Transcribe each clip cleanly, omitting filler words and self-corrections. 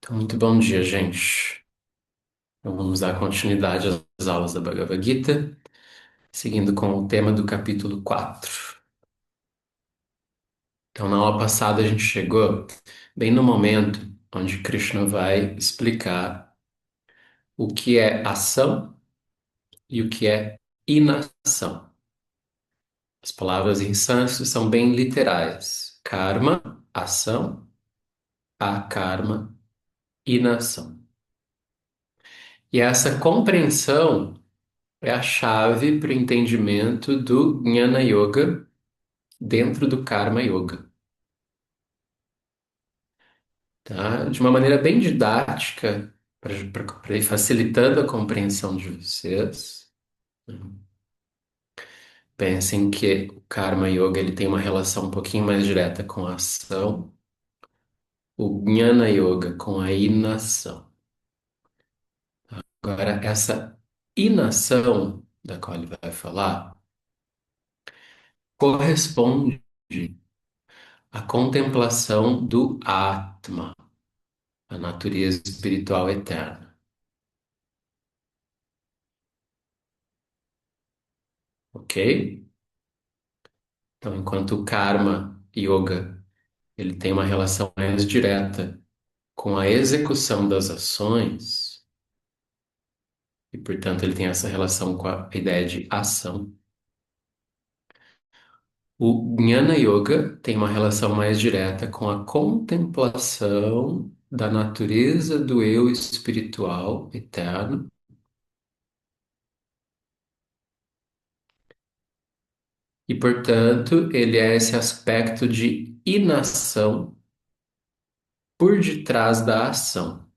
Então, muito bom dia, gente. Então, vamos dar continuidade às aulas da Bhagavad Gita, seguindo com o tema do capítulo 4. Então, na aula passada, a gente chegou bem no momento onde Krishna vai explicar o que é ação e o que é inação. As palavras em sânscrito são bem literais: karma, ação, akarma, inação. E essa compreensão é a chave para o entendimento do Jnana Yoga dentro do Karma Yoga, tá? De uma maneira bem didática, para ir facilitando a compreensão de vocês. Pensem que o Karma Yoga ele tem uma relação um pouquinho mais direta com a ação, o Jnana Yoga com a inação. Agora, essa inação da qual ele vai falar corresponde à contemplação do Atma, a natureza espiritual eterna, ok? Então, enquanto o Karma Yoga ele tem uma relação mais direta com a execução das ações, e portanto ele tem essa relação com a ideia de ação. O Jnana Yoga tem uma relação mais direta com a contemplação da natureza do eu espiritual eterno, e portanto ele é esse aspecto de inação por detrás da ação.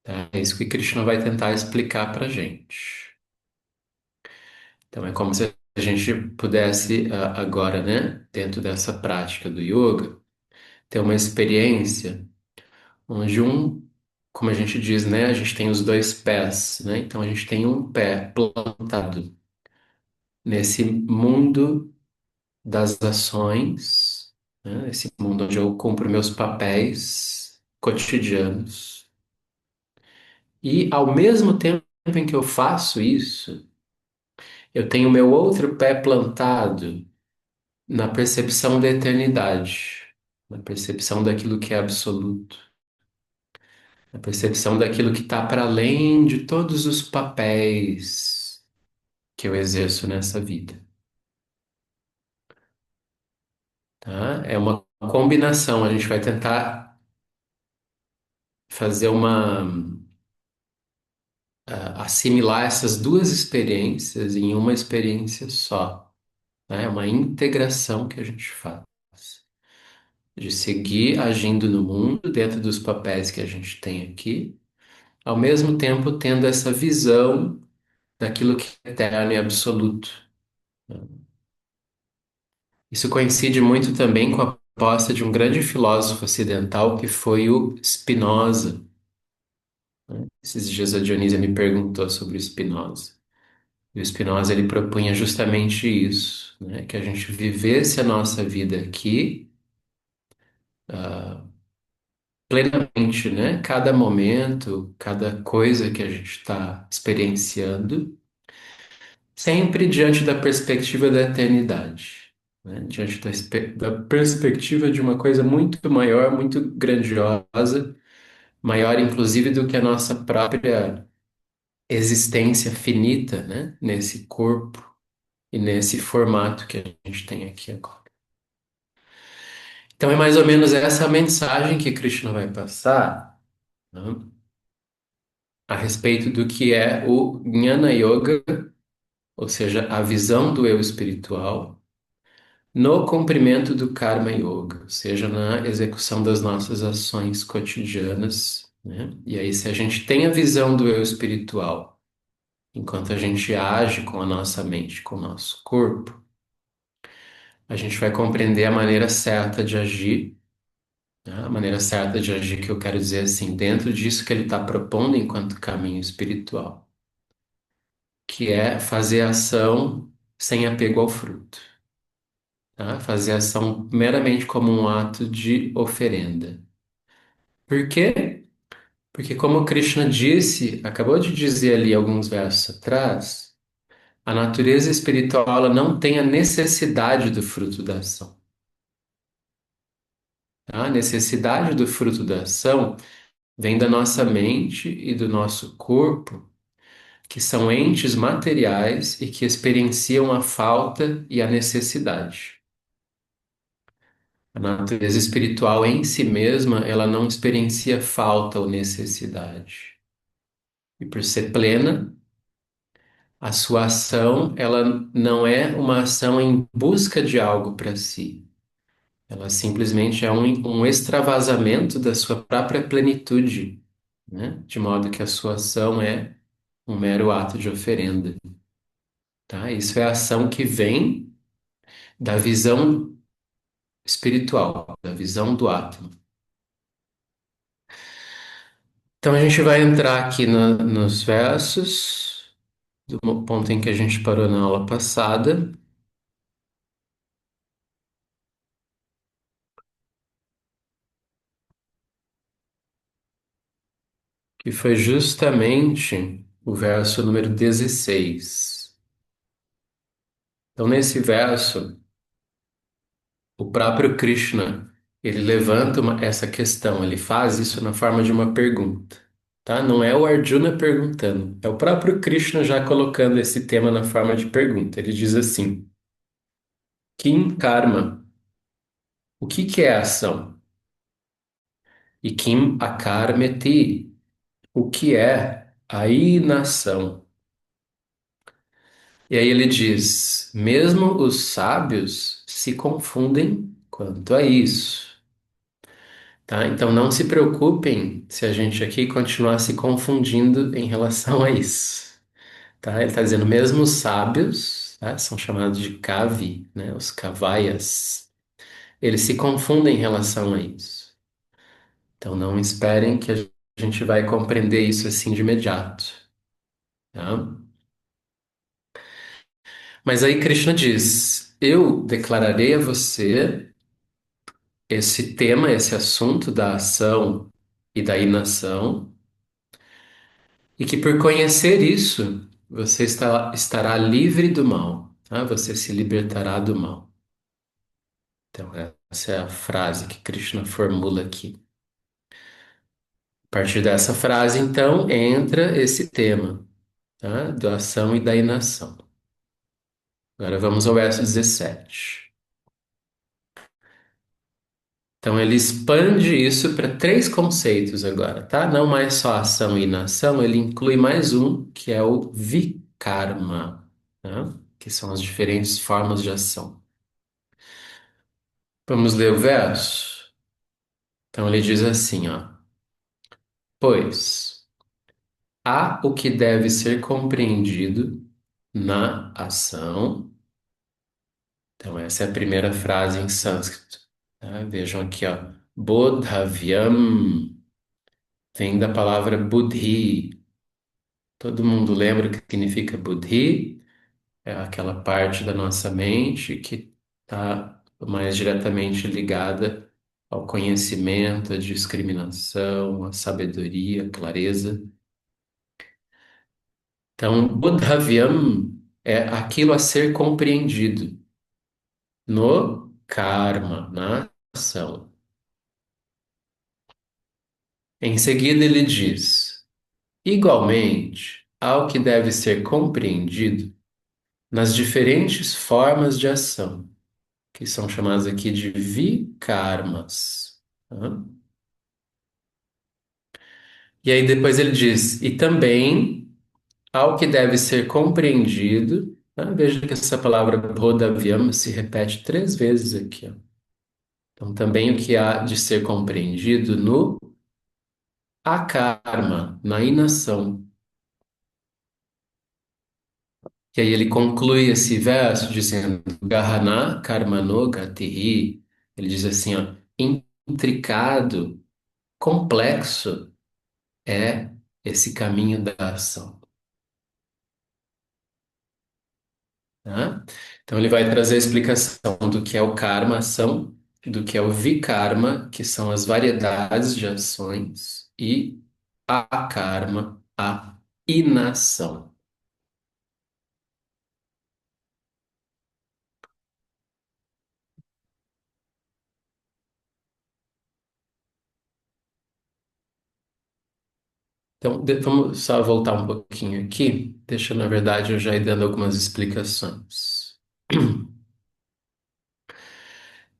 Tá? É isso que Krishna vai tentar explicar para gente. Então é como se a gente pudesse agora, né, dentro dessa prática do yoga, ter uma experiência onde como a gente diz, né, a gente tem os dois pés, né? Então a gente tem um pé plantado nesse mundo das ações, né? Esse mundo onde eu cumpro meus papéis cotidianos. E ao mesmo tempo em que eu faço isso, eu tenho meu outro pé plantado na percepção da eternidade, na percepção daquilo que é absoluto, na percepção daquilo que está para além de todos os papéis que eu exerço nessa vida, tá? É uma combinação, a gente vai tentar fazer assimilar essas duas experiências em uma experiência só, né? É uma integração que a gente faz. De seguir agindo no mundo dentro dos papéis que a gente tem aqui, ao mesmo tempo tendo essa visão daquilo que é eterno e absoluto. Isso coincide muito também com a proposta de um grande filósofo ocidental que foi o Spinoza. Esses dias a Dionísia me perguntou sobre o Spinoza. E o Spinoza ele propunha justamente isso, né? Que a gente vivesse a nossa vida aqui plenamente, né? Cada momento, cada coisa que a gente está experienciando sempre diante da perspectiva da eternidade, né? Diante da perspectiva de uma coisa muito maior, muito grandiosa, maior inclusive do que a nossa própria existência finita, né? Nesse corpo e nesse formato que a gente tem aqui agora. Então é mais ou menos essa mensagem que Krishna vai passar, né? A respeito do que é o Jnana Yoga, ou seja, a visão do eu espiritual no cumprimento do Karma Yoga, ou seja, na execução das nossas ações cotidianas, né? E aí, se a gente tem a visão do eu espiritual, enquanto a gente age com a nossa mente, com o nosso corpo, a gente vai compreender a maneira certa de agir, né? A maneira certa de agir que eu quero dizer assim, dentro disso que ele está propondo enquanto caminho espiritual, que é fazer ação sem apego ao fruto, tá? Fazer ação meramente como um ato de oferenda. Por quê? Porque como Krishna disse, acabou de dizer ali alguns versos atrás, a natureza espiritual ela não tem a necessidade do fruto da ação. Tá? A necessidade do fruto da ação vem da nossa mente e do nosso corpo, que são entes materiais e que experienciam a falta e a necessidade. A natureza espiritual em si mesma, ela não experiencia falta ou necessidade. E por ser plena, a sua ação, ela não é uma ação em busca de algo para si. Ela simplesmente é um extravasamento da sua própria plenitude, né? De modo que a sua ação é um mero ato de oferenda, tá? Isso é a ação que vem da visão espiritual, da visão do átomo. Então a gente vai entrar aqui nos versos, do ponto em que a gente parou na aula passada, que foi justamente o verso número 16. Então, nesse verso, o próprio Krishna, ele levanta essa questão, ele faz isso na forma de uma pergunta, tá? Não é o Arjuna perguntando, é o próprio Krishna já colocando esse tema na forma de pergunta. Ele diz assim: Kim karma, o que que é ação? E Kim akarmeti, o que é a inação? E aí ele diz: mesmo os sábios se confundem quanto a isso. Tá? Então não se preocupem se a gente aqui continuar se confundindo em relação a isso. Tá? Ele está dizendo, mesmo os sábios, tá? São chamados de kavi, né? Os kavayas, eles se confundem em relação a isso. Então não esperem que a gente vai compreender isso assim de imediato. Tá? Mas aí Krishna diz: eu declararei a você esse tema, esse assunto da ação e da inação. E que por conhecer isso, você estará livre do mal, tá? Você se libertará do mal. Então, essa é a frase que Krishna formula aqui. A partir dessa frase, então, entra esse tema, tá? Da ação e da inação. Agora vamos ao verso 17. Então, ele expande isso para três conceitos agora, tá? Não mais só ação e inação, ele inclui mais um, que é o vikarma, tá? Que são as diferentes formas de ação. Vamos ler o verso? Então ele diz assim, ó: pois há o que deve ser compreendido na ação. Então essa é a primeira frase em sânscrito, tá? Vejam aqui, ó. Bodhavyam vem da palavra buddhi. Todo mundo lembra o que significa buddhi? É aquela parte da nossa mente que está mais diretamente ligada ao conhecimento, à discriminação, à sabedoria, à clareza. Então, Bodhavyam é aquilo a ser compreendido no karma, na ação. Em seguida, ele diz: igualmente, ao que deve ser compreendido nas diferentes formas de ação, que são chamadas aqui de vikarmas. Tá? E aí depois ele diz, e também ao que deve ser compreendido, tá? Veja que essa palavra Bodhavyam se repete três vezes aqui, ó. Então também o que há de ser compreendido no akarma, na inação. E aí ele conclui esse verso dizendo, Gahana karmano gatihi. Ele diz assim, ó, intricado, complexo é esse caminho da ação. Tá? Então ele vai trazer a explicação do que é o karma, ação, do que é o vikarma, que são as variedades de ações, e a karma, a inação. Então, vamos só voltar um pouquinho aqui. Deixa, na verdade, eu já ir dando algumas explicações.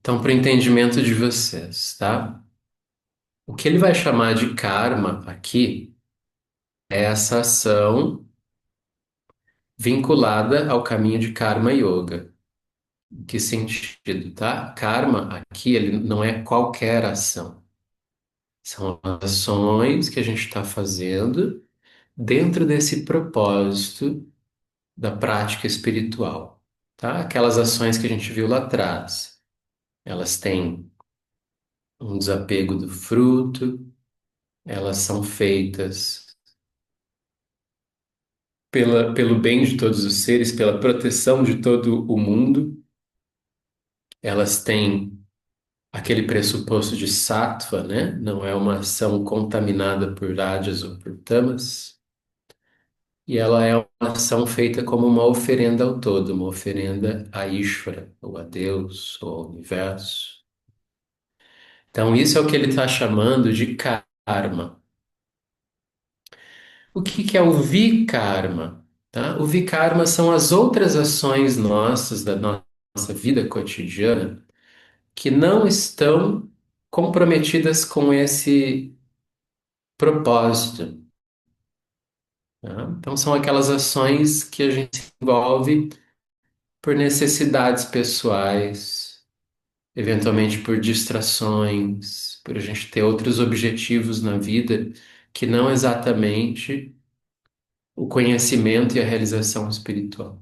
Então, para o entendimento de vocês, tá? O que ele vai chamar de karma aqui é essa ação vinculada ao caminho de karma yoga. Em que sentido, tá? Karma aqui, ele não é qualquer ação. São ações que a gente está fazendo dentro desse propósito da prática espiritual, tá? Aquelas ações que a gente viu lá atrás, elas têm um desapego do fruto, elas são feitas pelo bem de todos os seres, pela proteção de todo o mundo, elas têm aquele pressuposto de sattva, né? Não é uma ação contaminada por rajas ou por tamas. E ela é uma ação feita como uma oferenda ao todo, uma oferenda a Ishvara, ou a Deus, ou ao universo. Então, isso é o que ele está chamando de karma. O que que é o vikarma? Tá? O vikarma são as outras ações nossas, da nossa vida cotidiana, que não estão comprometidas com esse propósito. Tá? Então, são aquelas ações que a gente se envolve por necessidades pessoais, eventualmente por distrações, por a gente ter outros objetivos na vida que não exatamente o conhecimento e a realização espiritual,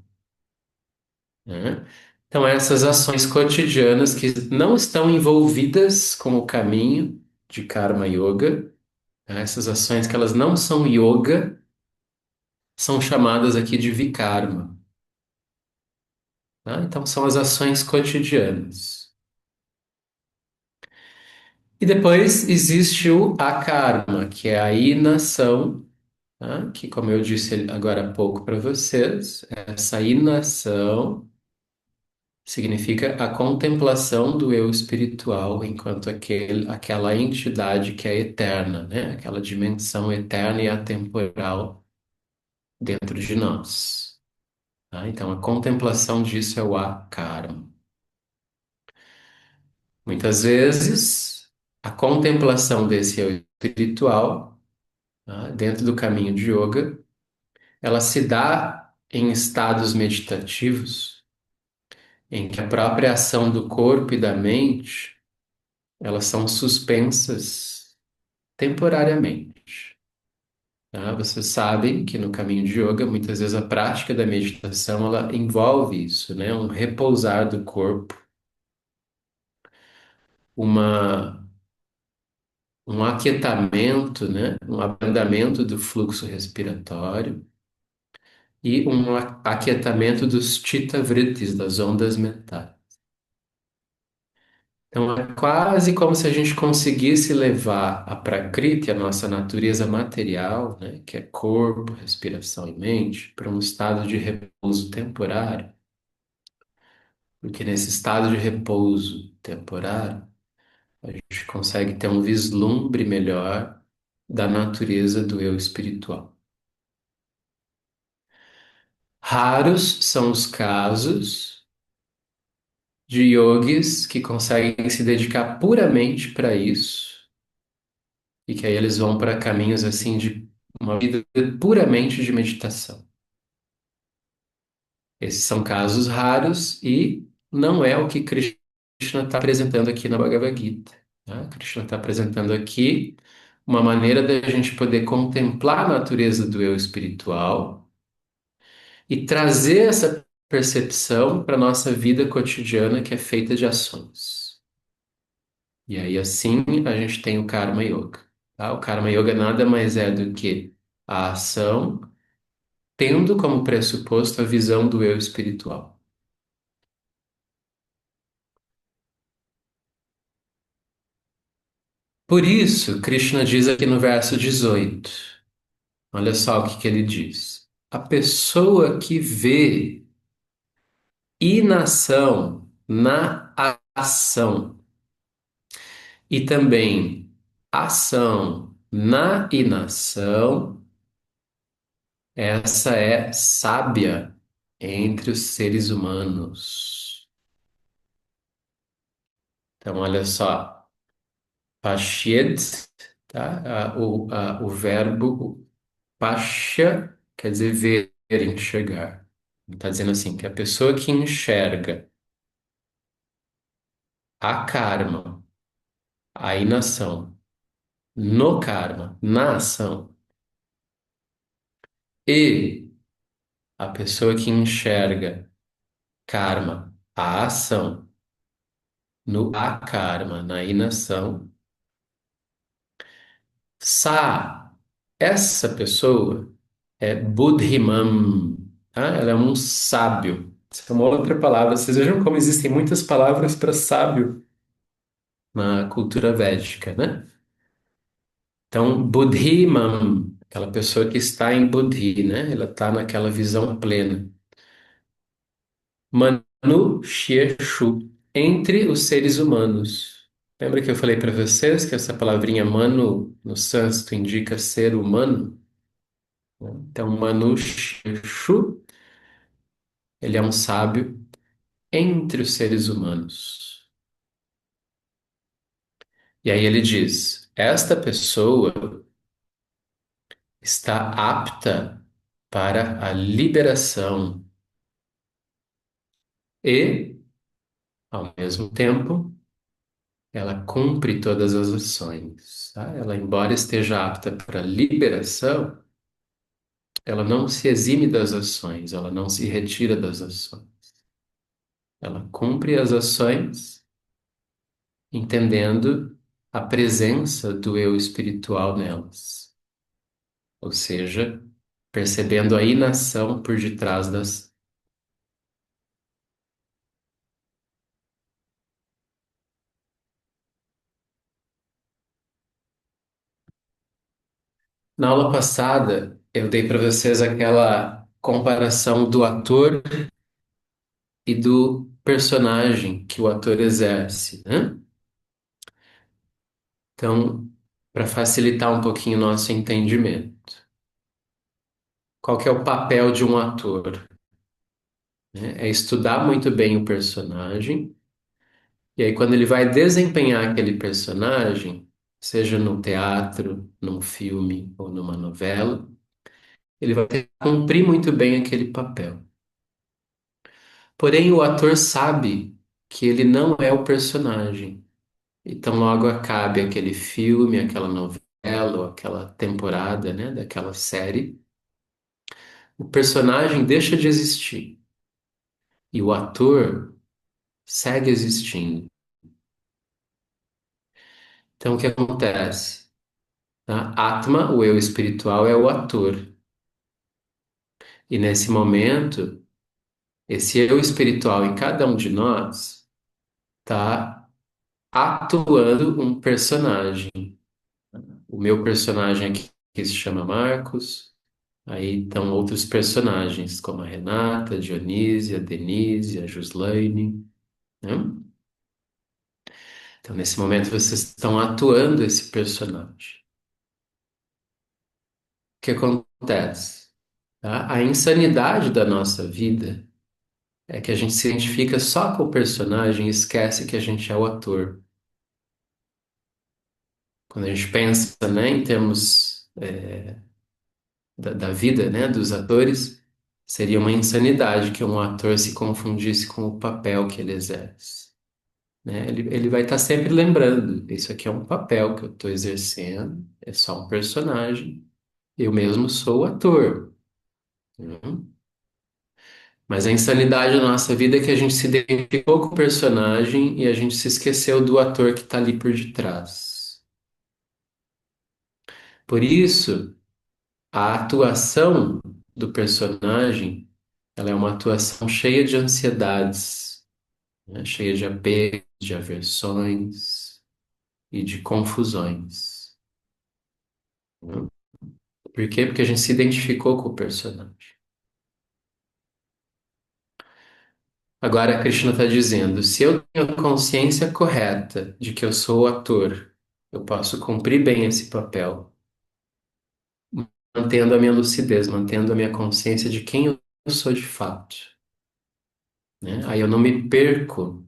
né? Então, essas ações cotidianas que não estão envolvidas com o caminho de Karma Yoga, né? Essas ações que elas não são yoga, são chamadas aqui de Vikarma, tá? Então, são as ações cotidianas. E depois existe o akarma, que é a inação, tá? Que, como eu disse agora há pouco para vocês, essa inação significa a contemplação do eu espiritual enquanto aquela entidade que é eterna, né? Aquela dimensão eterna e atemporal dentro de nós, tá? Então, a contemplação disso é o akarma. Muitas vezes, a contemplação desse eu espiritual, tá? Dentro do caminho de yoga, ela se dá em estados meditativos, em que a própria ação do corpo e da mente, elas são suspensas temporariamente. Tá? Vocês sabem que no caminho de yoga, muitas vezes a prática da meditação, ela envolve isso, né? Um repousar do corpo, uma, um aquietamento, né? Um abrandamento do fluxo respiratório e um aquietamento dos chitta vrittis, das ondas mentais. Então, é quase como se a gente conseguisse levar a Prakriti, a nossa natureza material, né, que é corpo, respiração e mente, para um estado de repouso temporário. Porque nesse estado de repouso temporário, a gente consegue ter um vislumbre melhor da natureza do eu espiritual. Raros são os casos de yogis que conseguem se dedicar puramente para isso e que aí eles vão para caminhos assim de uma vida puramente de meditação. Esses são casos raros e não é o que Krishna está apresentando aqui na Bhagavad Gita, tá? Krishna está apresentando aqui uma maneira da gente poder contemplar a natureza do eu espiritual e trazer essa percepção para a nossa vida cotidiana que é feita de ações. E aí assim a gente tem o Karma Yoga, tá? O Karma Yoga nada mais é do que a ação tendo como pressuposto a visão do eu espiritual. Por isso, Krishna diz aqui no verso 18, olha só o que que ele diz. A pessoa que vê inação na ação e também ação na inação, essa é sábia entre os seres humanos. Então, olha só, pashyet, tá? O verbo pasha quer dizer ver, enxergar. Está dizendo assim, que a pessoa que enxerga a karma, a inação, no karma, na ação, e a pessoa que enxerga karma, a ação, no akarma, na inação, sa, essa pessoa é Buddhimam, tá? Ela é um sábio. Essa é uma outra palavra. Vocês vejam como existem muitas palavras para sábio na cultura védica, né? Então, Buddhimam, aquela pessoa que está em Buddhi, né? Ela está naquela visão plena. Manu Shieshu, entre os seres humanos. Lembra que eu falei para vocês que essa palavrinha manu no sânscrito indica ser humano? Então, Manu Shieshu, ele é um sábio entre os seres humanos. E aí ele diz: esta pessoa está apta para a liberação e, ao mesmo tempo, ela cumpre todas as ações, tá? Ela, embora esteja apta para liberação, ela não se exime das ações, ela não se retira das ações. Ela cumpre as ações, entendendo a presença do eu espiritual nelas, ou seja, percebendo a inação por detrás das. Na aula passada, eu dei para vocês aquela comparação do ator e do personagem que o ator exerce, né? Então, para facilitar um pouquinho o nosso entendimento, qual que é o papel de um ator, né? É estudar muito bem o personagem, e aí quando ele vai desempenhar aquele personagem, seja no teatro, num filme ou numa novela, ele vai ter que cumprir muito bem aquele papel. Porém, o ator sabe que ele não é o personagem. Então, logo acabe aquele filme, aquela novela ou aquela temporada, né, daquela série, o personagem deixa de existir e o ator segue existindo. Então, o que acontece? Tá? Atma, o eu espiritual, é o ator. E nesse momento, esse eu espiritual em cada um de nós está atuando um personagem. O meu personagem aqui que se chama Marcos. Aí estão outros personagens, como a Renata, a Dionísia, a Denise, a Juslaine, né? Então, nesse momento, vocês estão atuando esse personagem. O que acontece? Tá? A insanidade da nossa vida é que a gente se identifica só com o personagem e esquece que a gente é o ator. Quando a gente pensa, né, em termos da vida, né, dos atores, seria uma insanidade que um ator se confundisse com o papel que ele exerce. Né? Ele vai estar sempre lembrando, isso aqui é um papel que eu estou exercendo, é só um personagem, eu mesmo sou o ator. Né? Mas a insanidade da nossa vida é que a gente se identificou com o personagem e a gente se esqueceu do ator que está ali por detrás. Por isso, a atuação do personagem, ela é uma atuação cheia de ansiedades, né? Cheia de apegos, de aversões. e de confusões. Né? Por quê? Porque a gente se identificou com o personagem. Agora a Krishna está dizendo: se eu tenho a consciência correta de que eu sou o ator, eu posso cumprir bem esse papel, mantendo a minha lucidez, mantendo a minha consciência de quem eu sou de fato, né? Aí eu não me perco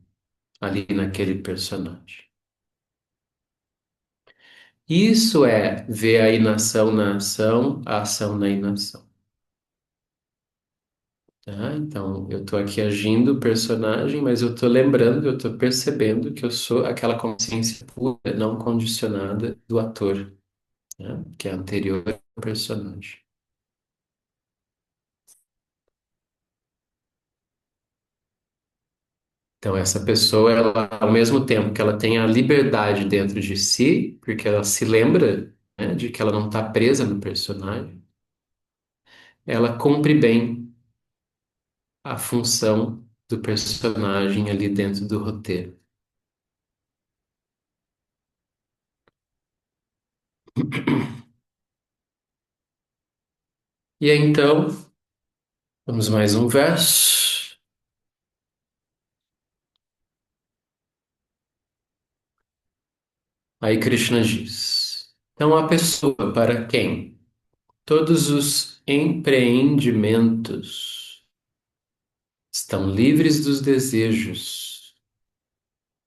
ali naquele personagem. Isso é ver a inação na ação, a ação na inação. Tá? Então, eu estou aqui agindo o personagem, mas eu estou lembrando, eu estou percebendo que eu sou aquela consciência pura, não condicionada do ator, né? Que é anterior ao personagem. Então, essa pessoa, ela, ao mesmo tempo que ela tem a liberdade dentro de si, porque ela se lembra, né, de que ela não está presa no personagem, ela cumpre bem a função do personagem ali dentro do roteiro. E aí, então, vamos mais um verso. Aí Krishna diz: então, a pessoa para quem todos os empreendimentos estão livres dos desejos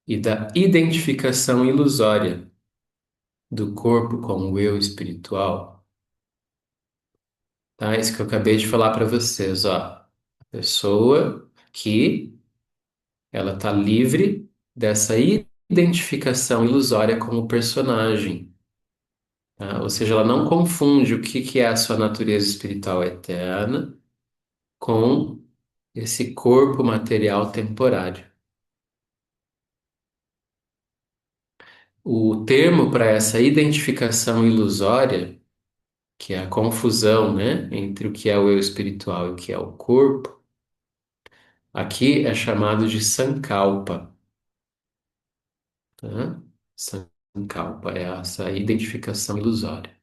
e da identificação ilusória do corpo com o eu espiritual, tá? Isso que eu acabei de falar para vocês, ó. A pessoa que ela tá livre dessa identificação ilusória com o personagem, tá? Ou seja, ela não confunde o que que é a sua natureza espiritual eterna com esse corpo material temporário. O termo para essa identificação ilusória, que é a confusão, né, entre o que é o eu espiritual e o que é o corpo, aqui é chamado de sankalpa, tá? Sankalpa é essa identificação ilusória.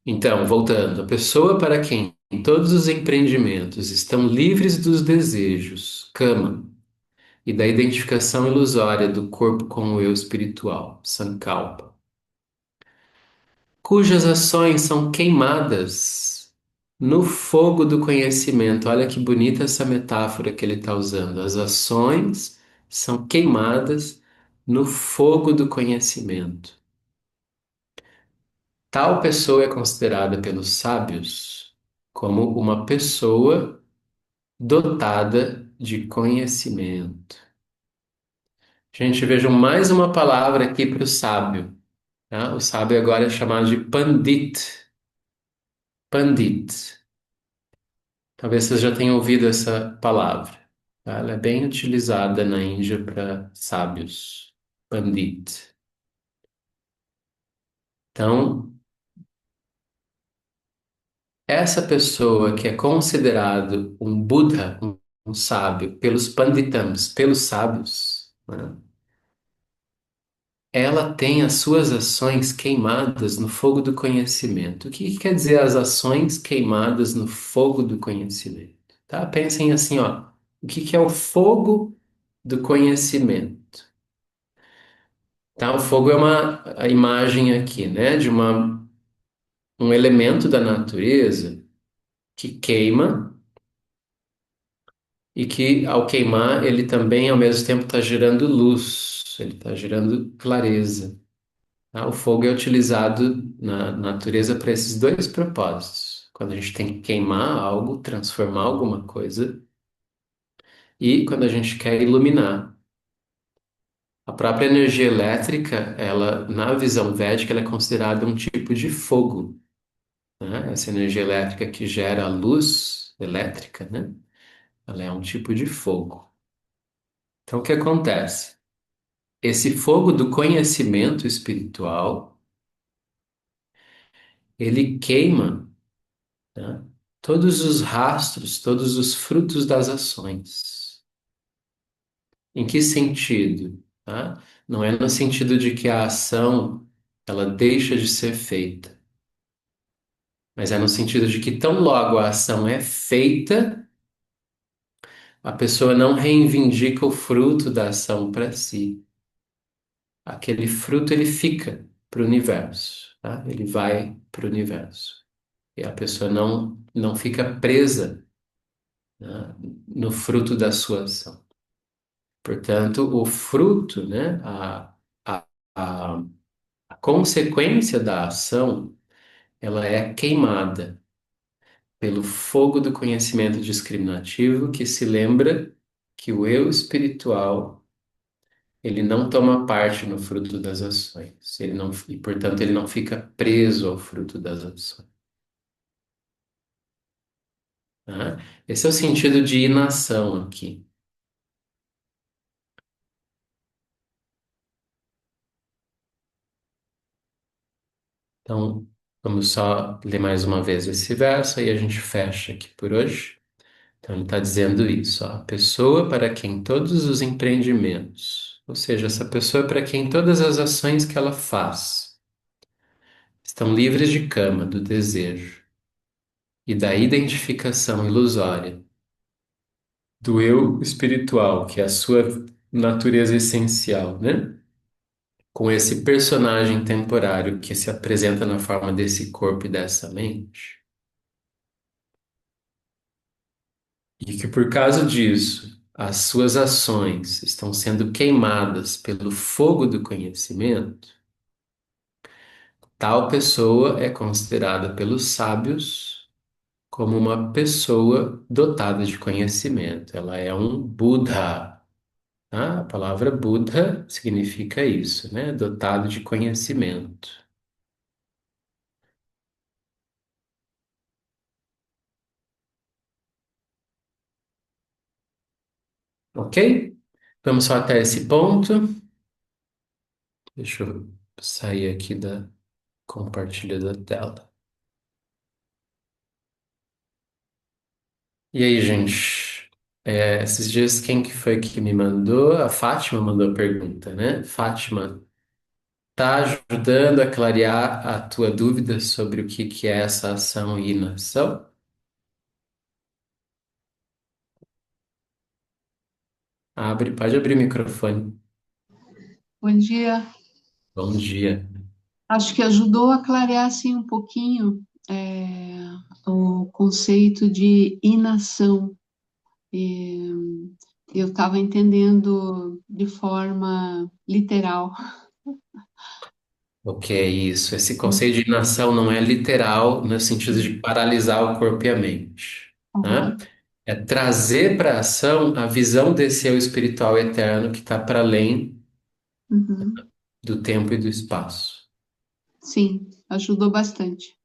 Então, voltando, a pessoa para quem todos os empreendimentos estão livres dos desejos, kama, e da identificação ilusória do corpo com o eu espiritual, sankalpa, cujas ações são queimadas no fogo do conhecimento. Olha que bonita essa metáfora que ele está usando. As ações são queimadas no fogo do conhecimento. Tal pessoa é considerada pelos sábios como uma pessoa dotada de conhecimento. Gente, vejam mais uma palavra aqui para o sábio. Tá? O sábio agora é chamado de Pandit. Pandit. Talvez vocês já tenham ouvido essa palavra. Tá? Ela é bem utilizada na Índia para sábios. Pandit. Então, essa pessoa que é considerado um Buda, um sábio, pelos panditams, pelos sábios, né? Ela tem as suas ações queimadas no fogo do conhecimento. O que que quer dizer as ações queimadas no fogo do conhecimento? Tá? Pensem assim, ó. O que que é o fogo do conhecimento? Tá? O fogo é uma a imagem aqui, né, de um elemento da natureza que queima e que, ao queimar, ele também, ao mesmo tempo, está gerando luz, ele está gerando clareza. Tá? O fogo é utilizado na natureza para esses dois propósitos. Quando a gente tem que queimar algo, transformar alguma coisa, e quando a gente quer iluminar. A própria energia elétrica, ela, na visão védica, ela é considerada um tipo de fogo, né? Essa energia elétrica que gera a luz elétrica, né? Ela é um tipo de fogo. Então, o que acontece? Esse fogo do conhecimento espiritual, ele queima, né, todos os rastros, todos os frutos das ações. Em que sentido? Tá? Não é no sentido de que a ação ela deixa de ser feita, mas é no sentido de que tão logo a ação é feita, a pessoa não reivindica o fruto da ação para si. Aquele fruto ele fica para o universo, tá? Ele vai para o universo. E a pessoa não fica presa, né, no fruto da sua ação. Portanto, o fruto, né, a, a, a consequência da ação, ela é queimada pelo fogo do conhecimento discriminativo que se lembra que o eu espiritual, ele não toma parte no fruto das ações. Ele não, e, portanto, ele não fica preso ao fruto das ações. Tá? Esse é o sentido de inação aqui. Então, vamos só ler mais uma vez esse verso e a gente fecha aqui por hoje. Então, ele está dizendo isso, ó, a pessoa para quem todos os empreendimentos, ou seja, essa pessoa para quem todas as ações que ela faz estão livres de cama, do desejo e da identificação ilusória, do eu espiritual, que é a sua natureza essencial, né? Com esse personagem temporário que se apresenta na forma desse corpo e dessa mente. E que por causa disso, as suas ações estão sendo queimadas pelo fogo do conhecimento, tal pessoa é considerada pelos sábios como uma pessoa dotada de conhecimento. Ela é um Buddha. Tá? A palavra Buddha significa isso, né? Dotado de conhecimento. Ok? Vamos só até esse ponto. Deixa eu sair aqui da compartilha da tela. E aí, gente? Esses dias, quem que foi que me mandou? A Fátima mandou a pergunta, né? Fátima, tá ajudando a clarear a tua dúvida sobre o que que é essa ação e inação? Pode abrir o microfone. Bom dia. Bom dia. Acho que ajudou a clarear assim um pouquinho o conceito de inação. E eu estava entendendo de forma literal. O que é isso? Esse conceito de inação não é literal no sentido de paralisar o corpo e a mente, né? Uhum, É trazer para a ação a visão desse eu espiritual eterno que está para além uhum. do tempo e do espaço. Sim, ajudou bastante.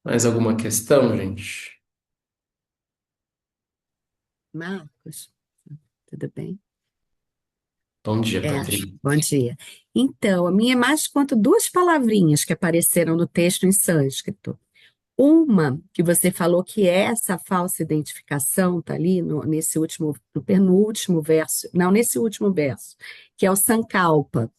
Mais alguma questão, gente? Marcos, tudo bem? Bom dia, É, Patrícia. bom dia. Então, a minha é mais quanto duas palavrinhas que apareceram no texto em sânscrito. Uma que você falou que é essa falsa identificação, tá ali nesse último, no penúltimo verso, não, nesse último verso, que é o sankalpa.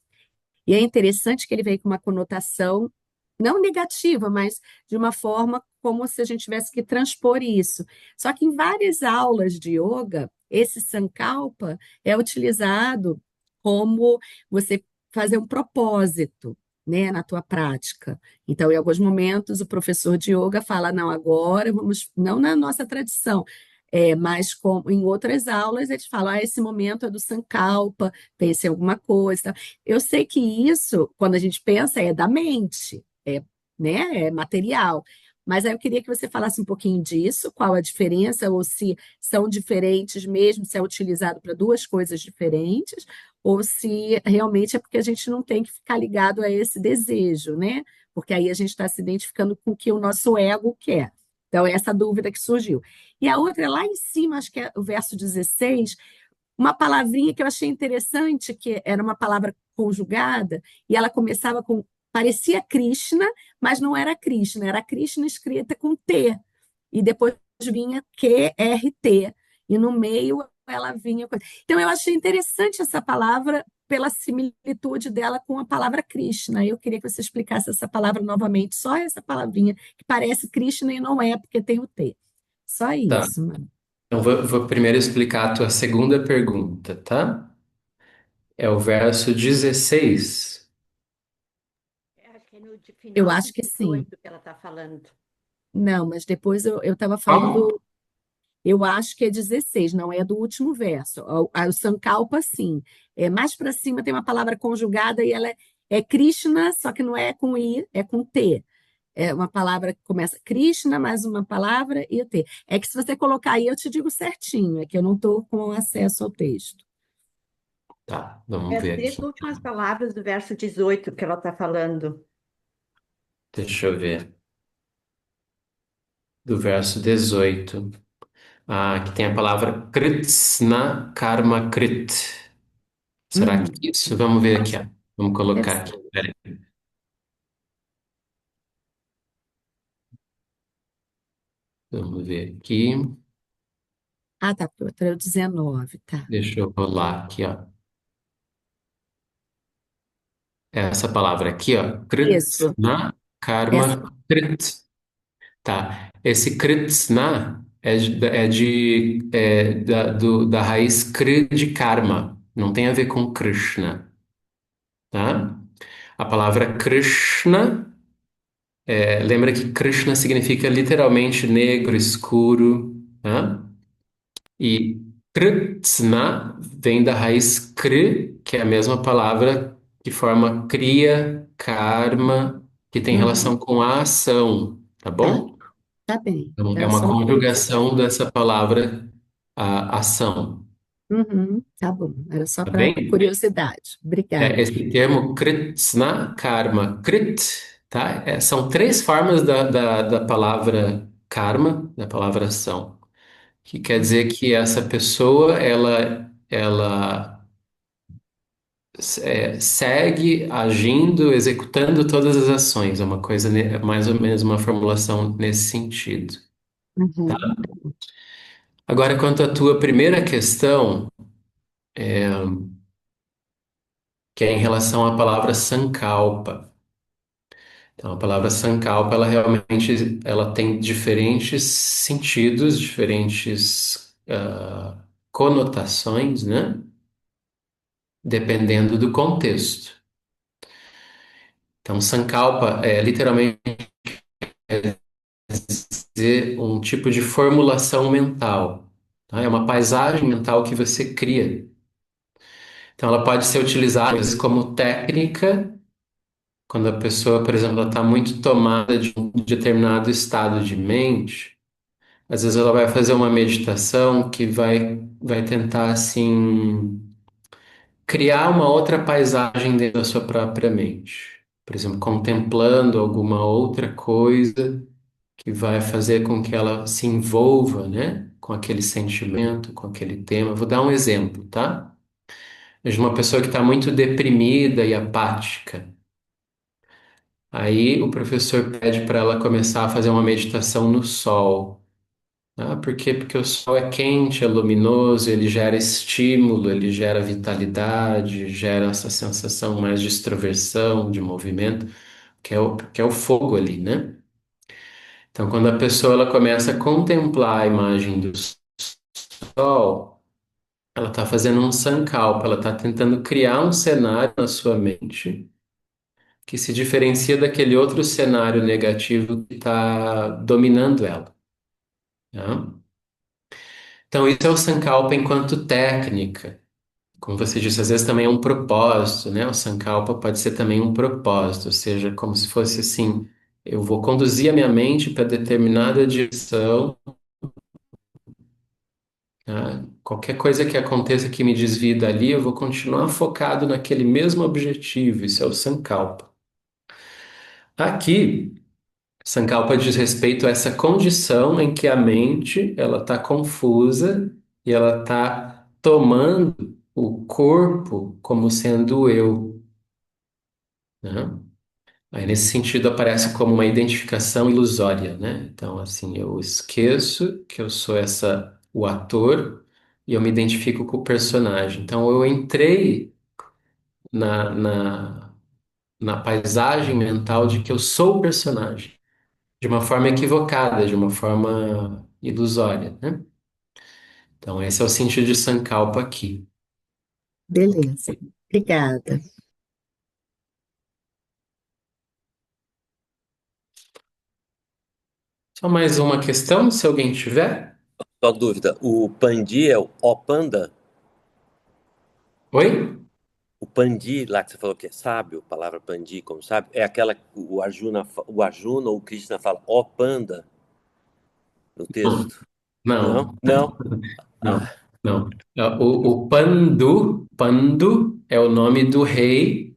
E é interessante que ele veio com uma conotação não negativa, mas de uma forma como se a gente tivesse que transpor isso. Só que em várias aulas de yoga, esse sankalpa é utilizado como você fazer um propósito, né, na tua prática. Então, em alguns momentos, o professor de yoga fala, não, agora vamos, não na nossa tradição, mas em outras aulas eles falam, esse momento é do sankalpa, pense em alguma coisa. Eu sei que isso, quando a gente pensa, é da mente, né, é material. Mas aí eu queria que você falasse um pouquinho disso, qual a diferença, ou se são diferentes mesmo, se é utilizado para duas coisas diferentes, ou se realmente é porque a gente não tem que ficar ligado a esse desejo, né? Porque aí a gente está se identificando com o que o nosso ego quer. Então, é essa dúvida que surgiu. E a outra, lá em cima, acho que é o verso 16, uma palavrinha que eu achei interessante, que era uma palavra conjugada, e ela começava com parecia Krishna, mas não era Krishna, era Krishna escrita com T. E depois vinha QRT. E no meio ela vinha. Então eu achei interessante essa palavra pela similitude dela com a palavra Krishna. Eu queria que você explicasse essa palavra novamente, só essa palavrinha que parece Krishna e não é, porque tem o T. Só Tá. isso, mano. Então vou primeiro explicar a tua segunda pergunta, tá? É o verso 16. Acho que é no Eu final do acho que sim. 18 que ela está falando. Não, mas depois eu estava falando Qual? eu acho que é 16, não é do último verso. O Sankalpa, sim. É, mais para cima tem uma palavra conjugada e ela é Krishna, só que não é com I, é com T. É uma palavra que começa Krishna, mais uma palavra e o T. É que se você colocar aí, eu te digo certinho, é que eu não estou com acesso ao texto. Tá, vamos É as ver três aqui. últimas palavras do verso 18 que ela está falando. Deixa eu ver. Do verso 18. Ah, aqui tem a palavra Kritsna Karma Krit. Será que é isso? Vamos ver aqui, ó. Vamos Deve colocar aqui. ser. Pera aí. Vamos ver aqui. Ah, tá, porque eu 19, tá. Deixa eu rolar aqui, ó. Essa palavra aqui, ó. Isso, Kritsna essa. Karma Krit. Tá. Esse Kritsna da raiz Kri de karma. Não tem a ver com Krishna, tá? A palavra Krishna, lembra que Krishna significa literalmente negro, escuro, tá? E Kritsna vem da raiz Kri, que é a mesma palavra que forma kriya, karma, que tem Uhum, relação com a ação, tá tá, bom? tá bem. Então, é Era uma só uma curiosidade. conjugação dessa palavra ação, Uhum, tá bom, era só tá para bem? curiosidade. Obrigada. Esse termo kritsna karma, krit, tá? São três formas da palavra karma, da palavra ação, que quer dizer que essa pessoa, ela segue agindo, executando todas as ações. É uma coisa, mais ou menos uma formulação nesse sentido. Uhum. Agora, quanto à tua primeira questão, que é em relação à palavra sankalpa. Então, a palavra sankalpa, ela realmente ela tem diferentes sentidos, diferentes conotações, né? Dependendo do contexto. Então, sankalpa é literalmente dizer um tipo de formulação mental, tá? É uma paisagem mental que você cria. Então, ela pode ser utilizada às vezes, como técnica. Quando a pessoa, por exemplo, está muito tomada de um determinado estado de mente, às vezes ela vai fazer uma meditação que vai tentar, assim, criar uma outra paisagem dentro da sua própria mente. Por exemplo, contemplando alguma outra coisa que vai fazer com que ela se envolva, né, com aquele sentimento, com aquele tema. Vou dar um exemplo, tá? Veja uma pessoa que está muito deprimida e apática. Aí o professor pede para ela começar a fazer uma meditação no sol. Ah, por quê? Porque o sol é quente, é luminoso, ele gera estímulo, ele gera vitalidade, gera essa sensação mais de extroversão, de movimento, que é o fogo ali, né? Então, quando a pessoa ela começa a contemplar a imagem do sol, ela está fazendo um sankalpa, ela está tentando criar um cenário na sua mente que se diferencia daquele outro cenário negativo que está dominando ela, tá? Então, isso é o Sankalpa enquanto técnica. Como você disse, às vezes também é um propósito, né? O Sankalpa pode ser também um propósito, ou seja, como se fosse assim: eu vou conduzir a minha mente para determinada direção, tá? Qualquer coisa que aconteça que me desvie dali, eu vou continuar focado naquele mesmo objetivo. Isso é o Sankalpa. Aqui. Sankalpa diz respeito a essa condição em que a mente ela está confusa e ela está tomando o corpo como sendo eu, né? Aí, nesse sentido, aparece como uma identificação ilusória, né? Então, assim, eu esqueço que eu sou o ator e eu me identifico com o personagem. Então, eu entrei na, na, na paisagem mental de que eu sou o personagem, de uma forma equivocada, de uma forma ilusória, né? Então, esse é o sentido de Sankalpa aqui. Beleza. Obrigada. Só mais uma questão, se alguém tiver. Só dúvida, o Pandi é o Opanda? Oi? O Pandi, lá que você falou que é sábio, a palavra Pandi, como sábio, é aquela que o Arjuna ou o Krishna fala Opanda no Não, texto? Não? não, Não? não, Ah, não. O Pandu é o nome do rei,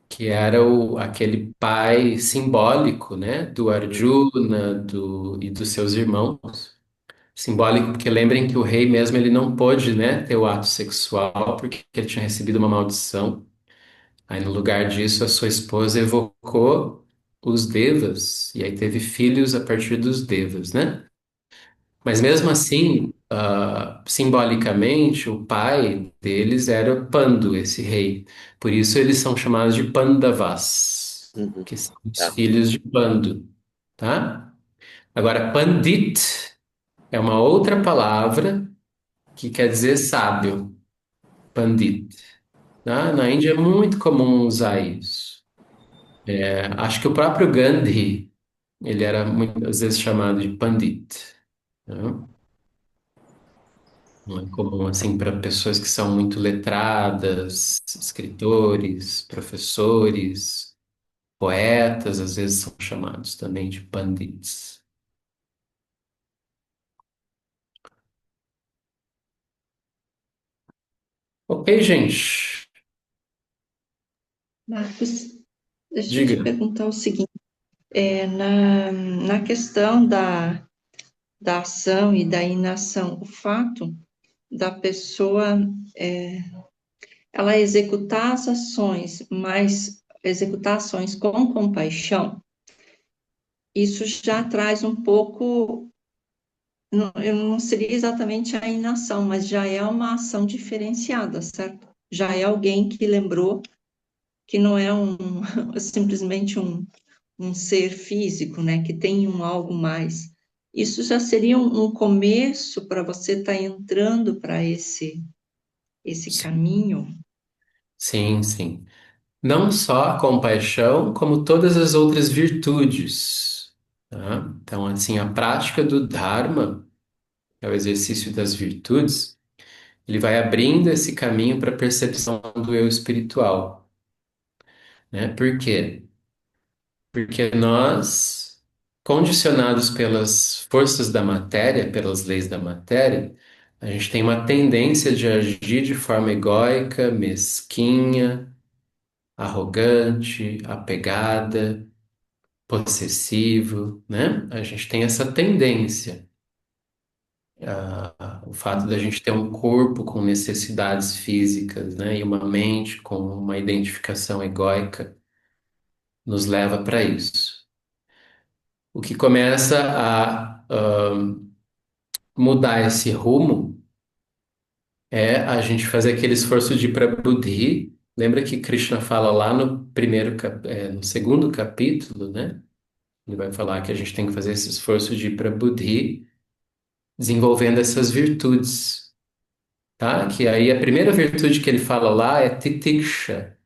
que era aquele pai simbólico, né, do hum, Arjuna e dos seus irmãos. Simbólico porque lembrem que o rei mesmo ele não pôde, né, ter o ato sexual porque ele tinha recebido uma maldição. Aí no lugar disso a sua esposa evocou os devas e aí teve filhos a partir dos devas, né? Mas mesmo assim, simbolicamente, o pai deles era Pandu, esse rei. Por isso eles são chamados de Pandavas, uhum, que são os tá. filhos de Pandu, tá? Agora, Pandit é uma outra palavra que quer dizer sábio, Pandit, tá? Na Índia é muito comum usar isso. Acho que o próprio Gandhi, ele era muitas vezes chamado de Pandit, né? Não é comum assim para pessoas que são muito letradas, escritores, professores, poetas, às vezes são chamados também de pandits. Ok, gente. Marcos, deixa eu te Diga. perguntar o seguinte, na questão da ação e da inação, o fato da pessoa ela executar as ações, mas executar ações com compaixão, isso já traz um pouco, eu não seria exatamente a inação, mas já é uma ação diferenciada, certo? Já é alguém que lembrou que não é simplesmente um ser físico, né, que tem um algo mais. Isso já seria um começo para você estar entrando para esse Sim, caminho. sim, sim. Não só a compaixão, como todas as outras virtudes, tá? Então, assim, a prática do Dharma, que é o exercício das virtudes, ele vai abrindo esse caminho para a percepção do eu espiritual, né? Por quê? Porque nós, condicionados pelas forças da matéria, pelas leis da matéria, a gente tem uma tendência de agir de forma egóica, mesquinha, arrogante, apegada, possessivo, né? A gente tem essa tendência. O fato da gente ter um corpo com necessidades físicas, né, e uma mente com uma identificação egóica nos leva para isso. O que começa a mudar esse rumo é a gente fazer aquele esforço de ir para Buddhi. Lembra que Krishna fala lá no segundo capítulo, né? Ele vai falar que a gente tem que fazer esse esforço de ir para Buddhi, desenvolvendo essas virtudes, tá? Que aí a primeira virtude que ele fala lá é Titiksha,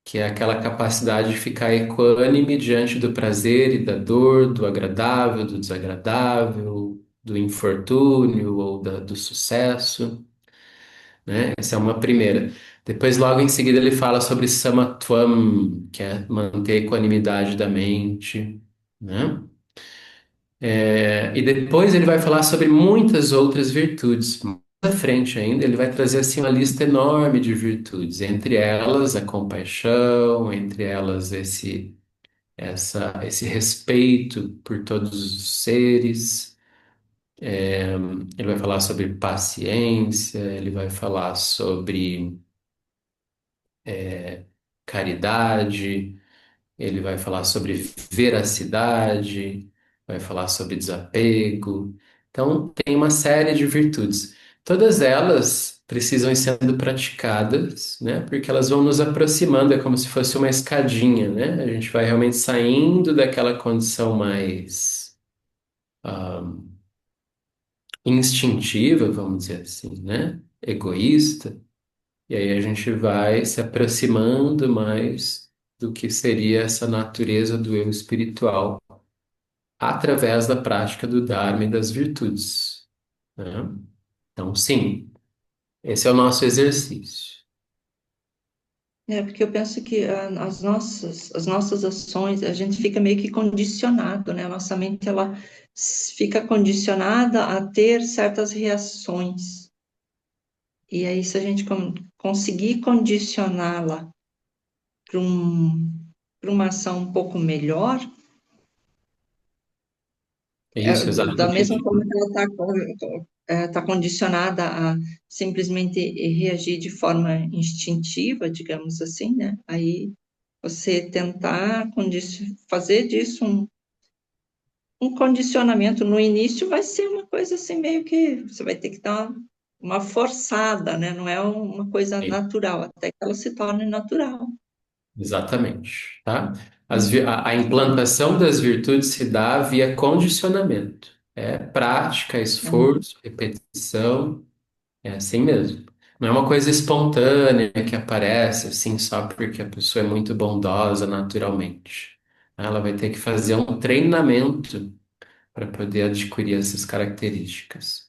que é aquela capacidade de ficar equânime diante do prazer e da dor, do agradável, do desagradável, do infortúnio ou do sucesso, né? Essa é uma primeira. Depois, logo em seguida, ele fala sobre Samatvam, que é manter a equanimidade da mente, né? E depois ele vai falar sobre muitas outras virtudes. Mais à frente ainda, ele vai trazer assim uma lista enorme de virtudes, entre elas a compaixão, entre elas esse respeito por todos os seres. Ele vai falar sobre paciência, ele vai falar sobre caridade, ele vai falar sobre veracidade, vai falar sobre desapego. Então, tem uma série de virtudes. Todas elas precisam ir sendo praticadas, né? Porque elas vão nos aproximando, é como se fosse uma escadinha, né? A gente vai realmente saindo daquela condição mais instintiva, vamos dizer assim, né? Egoísta. E aí a gente vai se aproximando mais do que seria essa natureza do eu espiritual através da prática do Dharma e das virtudes, né? Então, sim, esse é o nosso exercício. Porque eu penso que as nossas ações, a gente fica meio que condicionado, né? A nossa mente, ela fica condicionada a ter certas reações. E aí, se a gente conseguir condicioná-la para para uma ação um pouco melhor, É isso, da mesma exatamente. forma que ela está condicionada a simplesmente reagir de forma instintiva, digamos assim, né? Aí você tentar fazer disso um condicionamento no início vai ser uma coisa assim, meio que você vai ter que dar uma forçada, né? Não é uma coisa natural, até que ela se torne natural. Exatamente, tá? A implantação das virtudes se dá via condicionamento. É prática, esforço, repetição, é assim mesmo. Não é uma coisa espontânea que aparece assim só porque a pessoa é muito bondosa naturalmente. Ela vai ter que fazer um treinamento para poder adquirir essas características.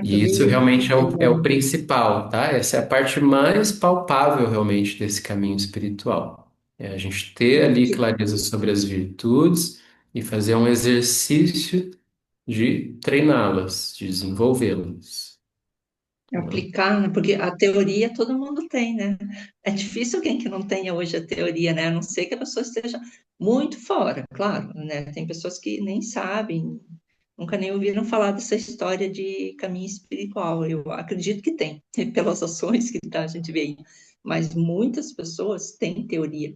E isso Poder, realmente é o principal, tá? Essa é a parte mais palpável realmente desse caminho espiritual. É a gente ter ali clareza sobre as virtudes e fazer um exercício de treiná-las, de desenvolvê-las, né? aplicar, né? Porque a teoria todo mundo tem, né? É difícil alguém que não tenha hoje a teoria, né? A não ser que a pessoa esteja muito fora, claro, né? Tem pessoas que nem sabem, nunca nem ouviram falar dessa história de caminho espiritual. Eu acredito que tem, pelas ações que a gente vê aí. Mas muitas pessoas têm teoria.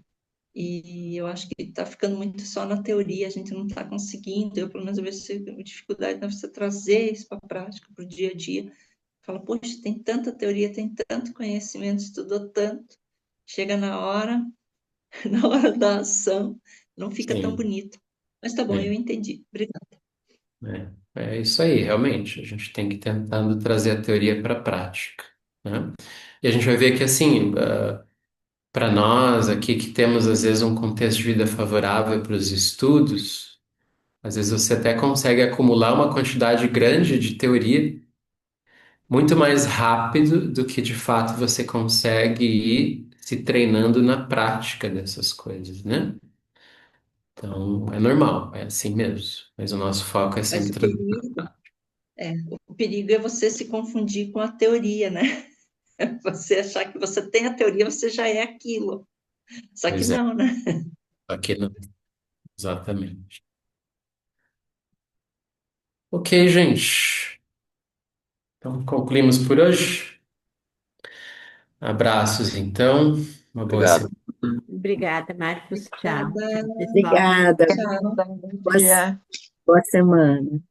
E eu acho que está ficando muito só na teoria, a gente não está conseguindo. Eu, pelo menos, eu vejo dificuldade de você trazer isso para a prática, para o dia a dia. Fala, poxa, tem tanta teoria, tem tanto conhecimento, estudou tanto. Chega na hora, na hora da ação, não fica tão Sim, bonito. Mas tá bom, é, eu entendi. Obrigada. é isso aí, realmente. A gente tem que ir tentando trazer a teoria para a prática, né? E a gente vai ver que, assim, para nós aqui que temos, às vezes, um contexto de vida favorável para os estudos, às vezes você até consegue acumular uma quantidade grande de teoria muito mais rápido do que de fato você consegue ir se treinando na prática dessas coisas, né? Então, é normal, é assim mesmo. Mas o nosso foco é Mas sempre trazer. o perigo é você se confundir com a teoria, né? Você achar que você tem a teoria, você já é aquilo. Só que Pois é, não, né? aqui não. Exatamente. Ok, gente. Então, concluímos por hoje. Abraços, então. Uma boa Obrigado. semana. Obrigada, Marcos. Tchau. Obrigada. Obrigada. Tchau. Bom Boa, dia. boa semana.